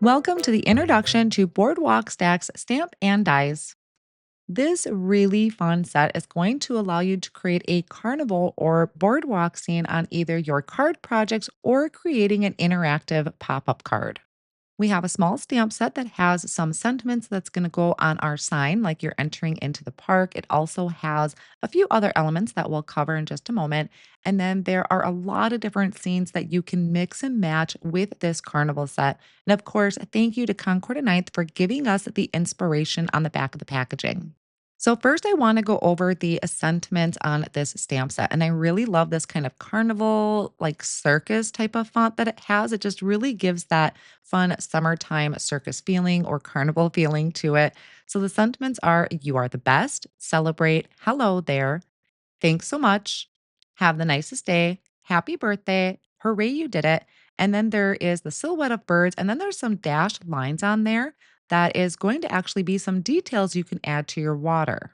Welcome to the introduction to Boardwalk Stacks Stamp and Dies. This really fun set is going to allow you to create a carnival or boardwalk scene on either your card projects or creating an interactive pop up card. We have a small stamp set that has some sentiments that's going to go on our sign, like you're entering into the park. It also has a few other elements that we'll cover in just a moment. And then there are a lot of different scenes that you can mix and match with this carnival set. And of course, thank you to Concord and Ninth for giving us the inspiration on the back of the packaging. So, first, I want to go over the sentiments on this stamp set. And I really love this kind of carnival, like circus type of font that it has. It just really gives that fun summertime circus feeling or carnival feeling to it. So, the sentiments are you are the best, celebrate, hello there, thanks so much, have the nicest day, happy birthday, hooray, you did it. And then there is the silhouette of birds. And then there's some dashed lines on there that is going to actually be some details you can add to your water.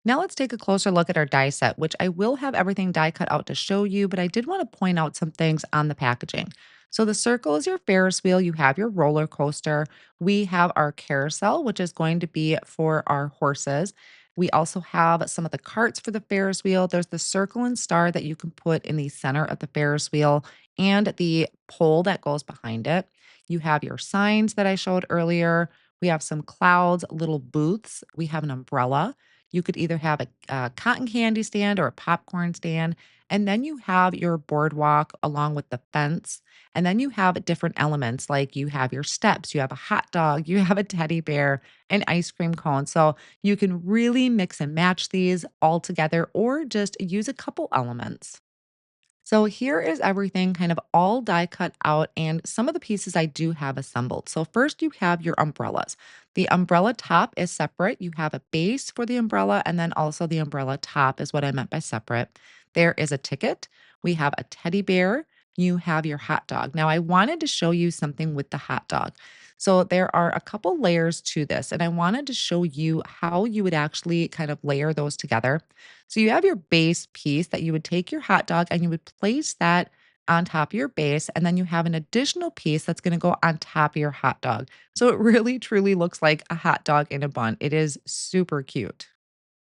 Now let's take a closer look at our die set, which I will have everything die cut out to show you, but I did want to point out some things on the packaging. So the circle is your Ferris wheel, you have your roller coaster, we have our carousel, which is going to be for our horses. We also have some of the carts for the Ferris wheel. There's the circle and star that you can put in the center of the Ferris wheel and the pole that goes behind it. You have your signs that I showed earlier. We have some clouds, little booths. We have an umbrella. You could either have a cotton candy stand or a popcorn stand. And then you have your boardwalk along with the fence. And then you have different elements like you have your steps, you have a hot dog, you have a teddy bear, an ice cream cone. So you can really mix and match these all together or just use a couple elements. So here is everything kind of all die cut out, and some of the pieces I do have assembled. So first you have your umbrellas. The umbrella top is separate. You have a base for the umbrella, and then also the umbrella top is what I meant by separate. There is a ticket. We have a teddy bear. You have your hot dog. Now I wanted to show you something with the hot dog. So there are a couple layers to this, and I wanted to show you how you would actually kind of layer those together. So you have your base piece that you would take your hot dog and you would place that on top of your base. And then you have an additional piece that's going to go on top of your hot dog. So it really truly looks like a hot dog in a bun. It is super cute.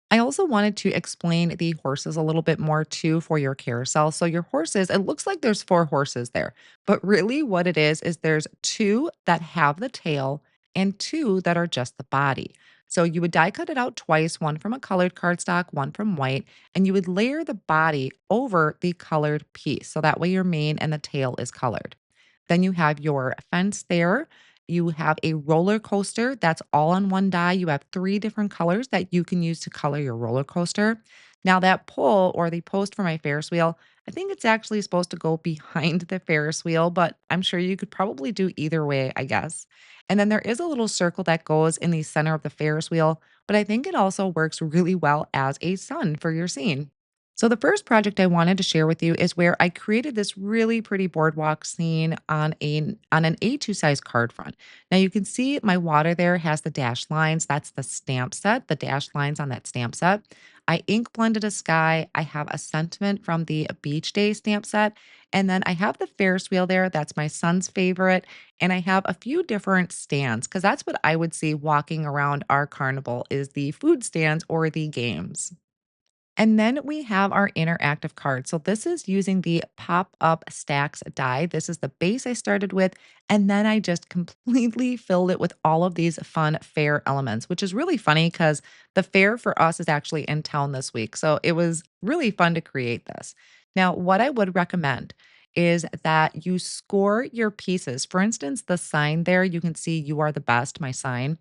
I also wanted to explain the horses a little bit more too for your carousel. So your horses, it looks like there's four horses there, but really what it is there's two that have the tail and two that are just the body. So you would die cut it out twice, one from a colored cardstock, one from white, and you would layer the body over the colored piece. So that way your mane and the tail is colored. Then you have your fence there. You have a roller coaster that's all on one die. You have three different colors that you can use to color your roller coaster. Now, that pole or the post for my Ferris wheel, I think it's actually supposed to go behind the Ferris wheel, but I'm sure you could probably do either way, I guess. And then there is a little circle that goes in the center of the Ferris wheel, but I think it also works really well as a sun for your scene. So, the first project I wanted to share with you is where I created this really pretty boardwalk scene on an A2 size card front. Now, you can see my water there has the dashed lines. That's the stamp set, the dashed lines on that stamp set. I ink blended a sky. I have a sentiment from the beach day stamp set. And then I have the Ferris wheel there. That's my son's favorite. And I have a few different stands because that's what I would see walking around our carnival is the food stands or the games. And then we have our interactive card. So this is using the pop-up stacks die. This is the base I started with, and then I just completely filled it with all of these fun fair elements, which is really funny because the fair for us is actually in town this week. So it was really fun to create this. Now, what I would recommend is that you score your pieces. For instance, the sign there, you can see you are the best, my sign.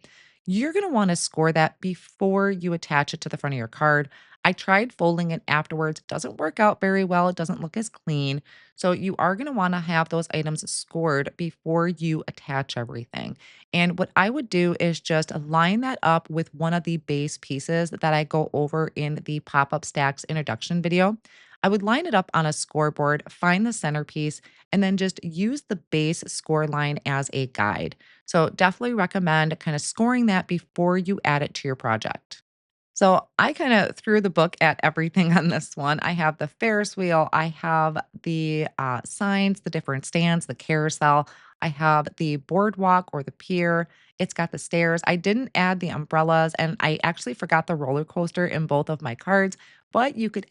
You're going to want to score that before you attach it to the front of your card. I tried folding it afterwards. It doesn't work out very well. It doesn't look as clean. So you are going to want to have those items scored before you attach everything. And what I would do is just line that up with one of the base pieces that I go over in the pop-up stacks introduction video. I would line it up on a scoreboard, find the centerpiece, and then just use the base score line as a guide. So definitely recommend kind of scoring that before you add it to your project. So I kind of threw the book at everything on this one. I have the Ferris wheel, I have the signs, the different stands, the carousel, I have the boardwalk or the pier. It's got the stairs. I didn't add the umbrellas, and I actually forgot the roller coaster in both of my cards. But you could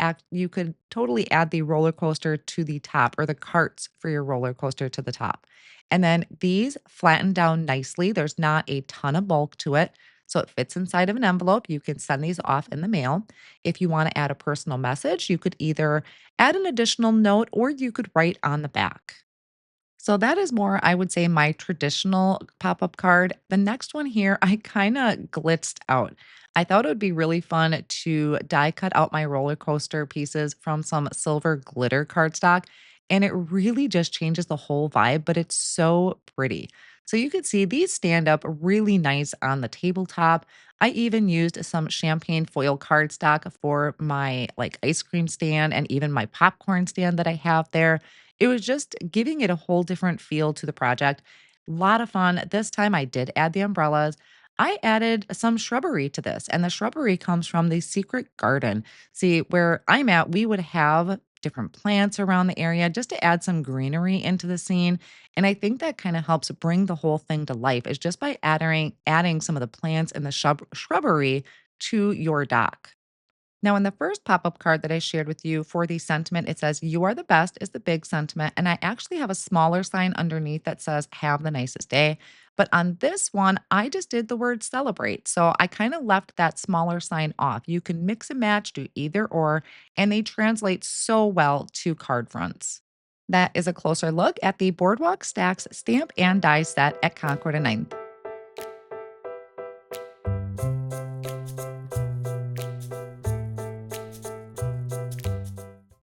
totally add the roller coaster to the top or the carts for your roller coaster to the top. And then these flatten down nicely. There's not a ton of bulk to it. So it fits inside of an envelope. You can send these off in the mail. If you want to add a personal message, you could either add an additional note or you could write on the back. So that is more, I would say, my traditional pop up card. The next one here, I kind of glitzed out. I thought it would be really fun to die cut out my roller coaster pieces from some silver glitter cardstock. And it really just changes the whole vibe, but it's so pretty. So you can see these stand up really nice on the tabletop. I even used some champagne foil cardstock for my like ice cream stand and even my popcorn stand that I have there. It was just giving it a whole different feel to the project. Lot of fun. This time I did add the umbrellas. I added some shrubbery to this, and the shrubbery comes from the secret garden. See, where I'm at, we would have different plants around the area just to add some greenery into the scene. And I think that kind of helps bring the whole thing to life is just by adding some of the plants and the shrubbery to your dock. Now, in the first pop up card that I shared with you for the sentiment, it says, "You are the best," is the big sentiment. And I actually have a smaller sign underneath that says, "Have the nicest day." But on this one, I just did the word celebrate. So I kind of left that smaller sign off. You can mix and match, do either or, and they translate so well to card fronts. That is a closer look at the Boardwalk Stacks stamp and die set at Concord and 9th.